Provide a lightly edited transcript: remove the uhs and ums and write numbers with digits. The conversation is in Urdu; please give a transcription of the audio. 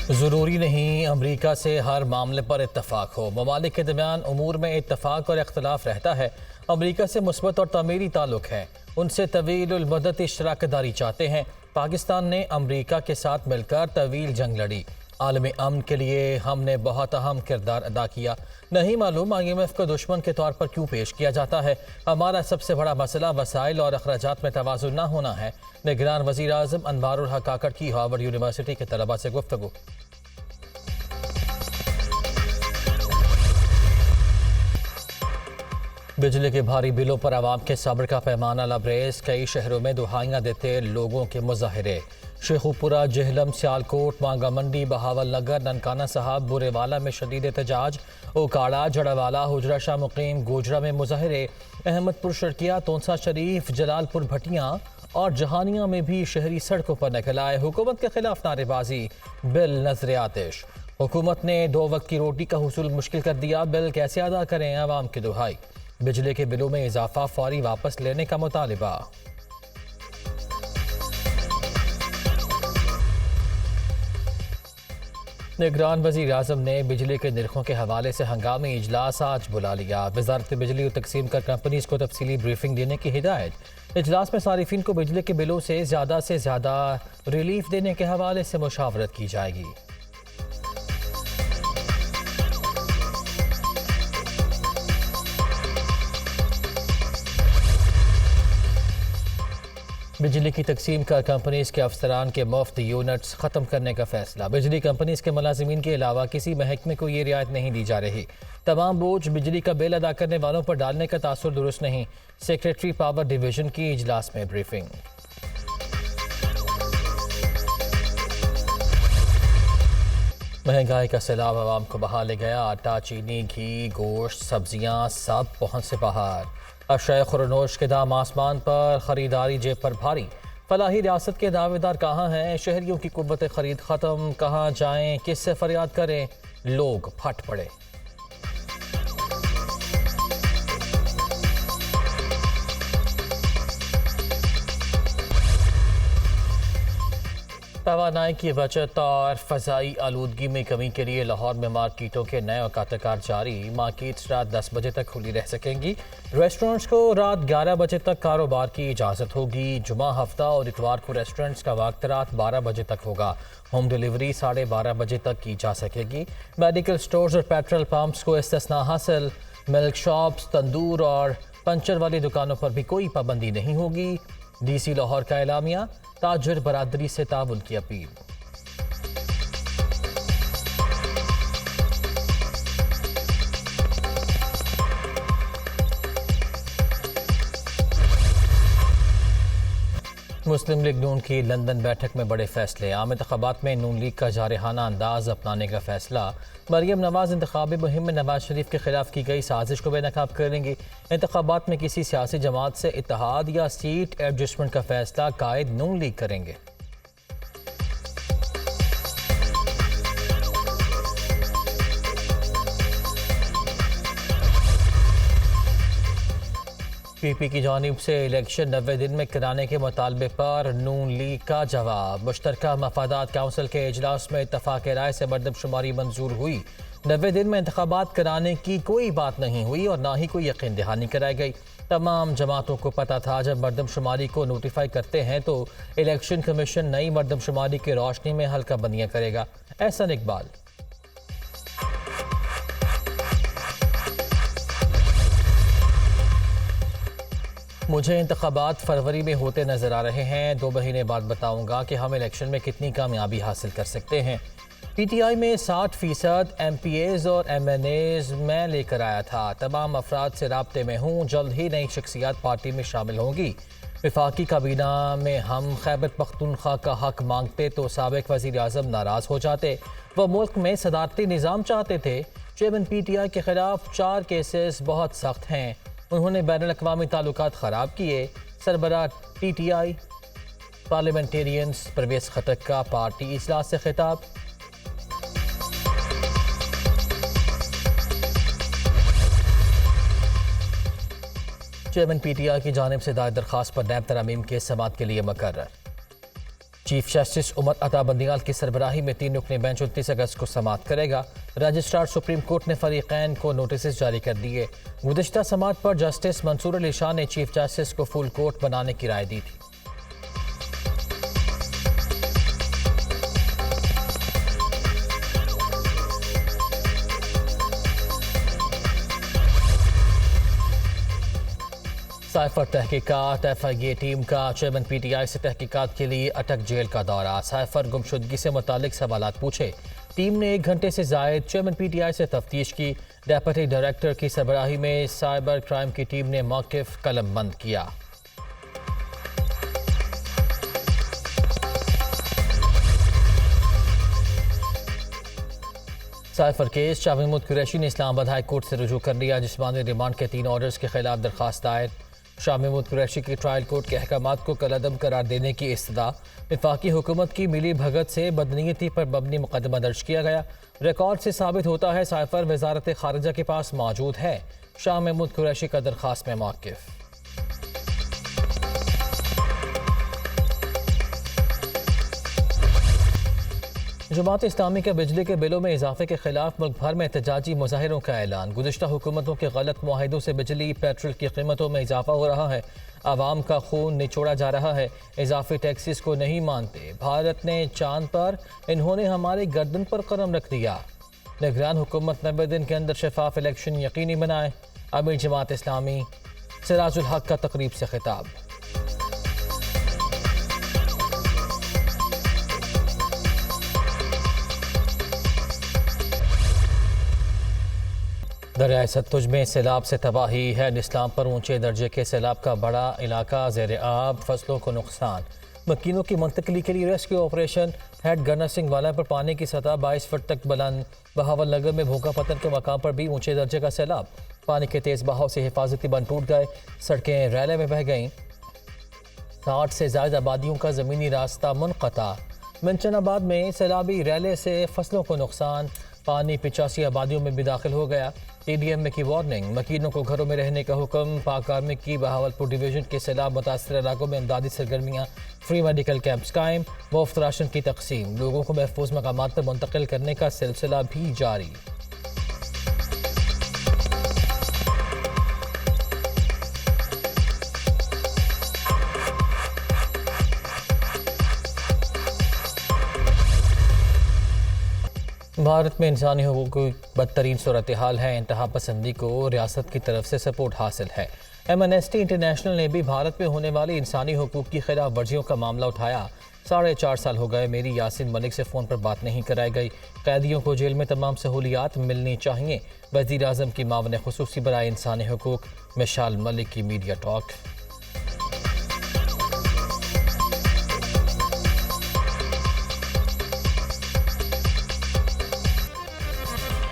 ضروری نہیں امریکہ سے ہر معاملے پر اتفاق ہو۔ ممالک کے درمیان امور میں اتفاق اور اختلاف رہتا ہے۔ امریکہ سے مثبت اور تعمیری تعلق ہے، ان سے طویل المدت اشتراک داری چاہتے ہیں۔ پاکستان نے امریکہ کے ساتھ مل کر طویل جنگ لڑی۔ عالمی امن کے لیے ہم نے بہت اہم کردار ادا کیا۔ نہیں معلوم IMF کو دشمن کے طور پر کیوں پیش کیا جاتا ہے۔ ہمارا سب سے بڑا مسئلہ وسائل اور اخراجات میں توازن نہ ہونا ہے۔ نگران وزیر اعظم انوار الحق کاکڑ کی ہارورڈ یونیورسٹی کے طلباء سے گفتگو۔ بجلی کے بھاری بلوں پر عوام کے صبر کا پیمانہ لبریز، کئی شہروں میں دہائیاں دیتے لوگوں کے مظاہرے۔ شیخوپورہ، جہلم، سیالکوٹ، مانگا منڈی، بہاول نگر، ننکانہ صاحب، بورے والا میں شدید احتجاج، اوکاڑہ، جڑاوالا، حجرہ شاہ مقیم، گوجرہ میں مظاہرے، احمد پور شرکیہ، تونسا شریف، جلال پور بھٹیاں اور جہانیہ میں بھی شہری سڑکوں پر نکل آئے۔ حکومت کے خلاف نعرے بازی، بل نظر آتش۔ حکومت نے 2 وقت کی روٹی کا حصول مشکل کر دیا، بل کیسے ادا کریں عوام کی دہائی۔ بجلی کے بلوں میں اضافہ فوری واپس لینے کا مطالبہ۔ نگران وزیر اعظم نے بجلی کے نرخوں کے حوالے سے ہنگامی اجلاس آج بلا لیا۔ وزارت بجلی و تقسیم کر کمپنیز کو تفصیلی بریفنگ دینے کی ہدایت۔ اجلاس میں صارفین کو بجلی کے بلوں سے زیادہ ریلیف دینے کے حوالے سے مشاورت کی جائے گی۔ بجلی کی تقسیم کا کمپنیز کے افسران کے مفت یونٹس ختم کرنے کا فیصلہ۔ بجلی کمپنیز کے ملازمین کے علاوہ کسی محکمے کو یہ رعایت نہیں دی جا رہی۔ تمام بوجھ بجلی کا بل ادا کرنے والوں پر ڈالنے کا تاثر درست نہیں۔ سیکریٹری پاور ڈویژن کی اجلاس میں بریفنگ۔ مہنگائی کا سیلاب عوام کو بہا لے گیا۔ آٹا، چینی، گھی، گوشت، سبزیاں سب پہنچ سے باہر۔ اشیاء خورنوش کے دام آسمان پر، خریداری جیب پر بھاری۔ فلاحی ریاست کے دعوے دار کہاں ہیں؟ شہریوں کی قوت خرید ختم، کہاں جائیں، کس سے فریاد کریں؟ لوگ پھٹ پڑے۔ توانائی کی بچت اور فضائی آلودگی میں کمی کے لیے لاہور میں مارکیٹوں کے نئے اوقات کار جاری۔ مارکیٹس رات 10 بجے تک کھلی رہ سکیں گی۔ ریسٹورنٹس کو رات 11 بجے تک کاروبار کی اجازت ہوگی۔ جمعہ، ہفتہ اور اتوار کو ریسٹورنٹس کا وقت رات 12 بجے تک ہوگا۔ ہوم ڈیلیوری 12:30 بجے تک کی جا سکے گی۔ میڈیکل سٹورز اور پیٹرول پمپس کو استثناء حاصل۔ ملک شاپس، تندور اور پنچر والی دکانوں پر بھی کوئی پابندی نہیں ہوگی۔ DC لاہور کا اعلامیہ، تاجر برادری سے تعاون کی اپیل۔ مسلم لیگ نون کی لندن بیٹھک میں بڑے فیصلے۔ عام انتخابات میں نون لیگ کا جارحانہ انداز اپنانے کا فیصلہ۔ مریم نواز انتخابی مہم میں نواز شریف کے خلاف کی گئی سازش کو بے نقاب کریں گی۔ انتخابات میں کسی سیاسی جماعت سے اتحاد یا سیٹ ایڈجسٹمنٹ کا فیصلہ قائد نون لیگ کریں گے۔ PP کی جانب سے الیکشن 90 دن میں کرانے کے مطالبے پر نون لیگ کا جواب۔ مشترکہ مفادات کونسل کے اجلاس میں اتفاق رائے سے مردم شماری منظور ہوئی۔ 90 دن میں انتخابات کرانے کی کوئی بات نہیں ہوئی اور نہ ہی کوئی یقین دہانی کرائی گئی۔ تمام جماعتوں کو پتہ تھا جب مردم شماری کو نوٹیفائی کرتے ہیں تو الیکشن کمیشن نئی مردم شماری کی روشنی میں حلقہ بندیاں کرے گا۔ احسن اقبال۔ مجھے انتخابات فروری میں ہوتے نظر آ رہے ہیں۔ 2 مہینے بعد بتاؤں گا کہ ہم الیکشن میں کتنی کامیابی حاصل کر سکتے ہیں۔ PTI میں 60% MPAs اور MNAs میں لے کر آیا تھا۔ تمام افراد سے رابطے میں ہوں۔ جلد ہی نئی شخصیات پارٹی میں شامل ہوں گی۔ وفاقی کابینہ میں ہم خیبر پختونخوا کا حق مانگتے تو سابق وزیر اعظم ناراض ہو جاتے۔ وہ ملک میں صدارتی نظام چاہتے تھے۔ چیئرمین PTI کے خلاف 4 کیسز بہت سخت ہیں۔ انہوں نے بین الاقوامی تعلقات خراب کیے۔ سربراہ TTI پارلیمنٹیرینز پرویز خٹک کا پارٹی اجلاس سے خطاب۔ چیئرمین PTI کی جانب سے دائر درخواست پر نیب ترامیم کے سماعت کے لیے مقرر۔ چیف جسٹس عمر عطا بندیال کی سربراہی میں 3 رکنی بینچ 29 اگست کو سماعت کرے گا۔ رجسٹرار سپریم کورٹ نے فریقین کو نوٹسز جاری کر دیے۔ گزشتہ سماعت پر جسٹس منصور علی شاہ نے چیف جسٹس کو فل کورٹ بنانے کی رائے دی تھی۔ سائفر تحقیقات ایف آئی اے ٹیم کا چیئرمین پی ٹی آئی سے تحقیقات کے لیے اٹک جیل کا دورہ۔ سائفر گمشدگی سے متعلق سوالات پوچھے۔ ٹیم نے 1 گھنٹے سے زائد چیئرمین پی ٹی آئی سے تفتیش کی۔ ڈیپٹی ڈائریکٹر کی سربراہی میں سائبر کرائم کی ٹیم نے موقف قلم بند کیا۔ سائفر کیس شاہ محمود قریشی نے اسلام آباد ہائی کورٹ سے رجوع کر لیا۔ جسمانی ریمانڈ کے 3 آرڈرز کے خلاف درخواست دائر۔ شاہ محمود قریشی کی ٹرائل کورٹ کے احکامات کو کالعدم قرار دینے کی استدعا۔ وفاقی حکومت کی ملی بھگت سے بدنیتی پر مبنی مقدمہ درج کیا گیا۔ ریکارڈ سے ثابت ہوتا ہے سائفر وزارت خارجہ کے پاس موجود ہے۔ شاہ محمود قریشی کا درخواست میں موقف۔ جماعت اسلامی کا بجلی کے بلوں میں اضافے کے خلاف ملک بھر میں احتجاجی مظاہروں کا اعلان۔ گزشتہ حکومتوں کے غلط معاہدوں سے بجلی پیٹرول کی قیمتوں میں اضافہ ہو رہا ہے۔ عوام کا خون نچوڑا جا رہا ہے۔ اضافی ٹیکسز کو نہیں مانتے۔ بھارت نے چاند پر، انہوں نے ہماری گردن پر قلم رکھ دیا۔ نگران حکومت 90 دن کے اندر شفاف الیکشن یقینی بنائے۔ امیر جماعت اسلامی سراج الحق کا تقریب سے خطاب۔ دریائے ستلج میں سیلاب سے تباہی ہے۔ اسلام پر اونچے درجے کے سیلاب کا بڑا علاقہ زیر آب، فصلوں کو نقصان۔ مکینوں کی منتقلی کے لیے rescue operation. Head gunner Singh والا پر پانی کی سطح 22 فٹ تک بلند۔ بہاول نگر میں بھوکا پتن کے مقام پر بھی اونچے درجے کا سیلاب۔ پانی کے تیز بہاؤ سے حفاظتی بند ٹوٹ گئے، سڑکیں ریلے میں بہہ گئیں۔ 60 سے زائد آبادیوں کا زمینی راستہ منقطع۔ منچن آباد میں سیلابی ریلے سے فصلوں کو نقصان۔ پانی 85 آبادیوں میں بھی داخل ہو گیا۔ ٹی ڈی ایم کی وارننگ، مکینوں کو گھروں میں رہنے کا حکم۔ پاک آرمی کی بہاولپور ڈویژن کے سیلاب متاثرہ علاقوں میں امدادی سرگرمیاں۔ فری میڈیکل کیمپس قائم، مفت راشن کی تقسیم۔ لوگوں کو محفوظ مقامات پر منتقل کرنے کا سلسلہ بھی جاری۔ بھارت میں انسانی حقوق کی بدترین صورتحال ہے۔ انتہا پسندی کو ریاست کی طرف سے سپورٹ حاصل ہے۔ ایمنسٹی انٹرنیشنل نے بھی بھارت میں ہونے والی انسانی حقوق کی خلاف ورزیوں کا معاملہ اٹھایا۔ 4.5 سال ہو گئے میری یاسین ملک سے فون پر بات نہیں کرائی گئی۔ قیدیوں کو جیل میں تمام سہولیات ملنی چاہیے۔ وزیر اعظم کی معاون خصوصی برائے انسانی حقوق مشال ملک کی میڈیا ٹاک۔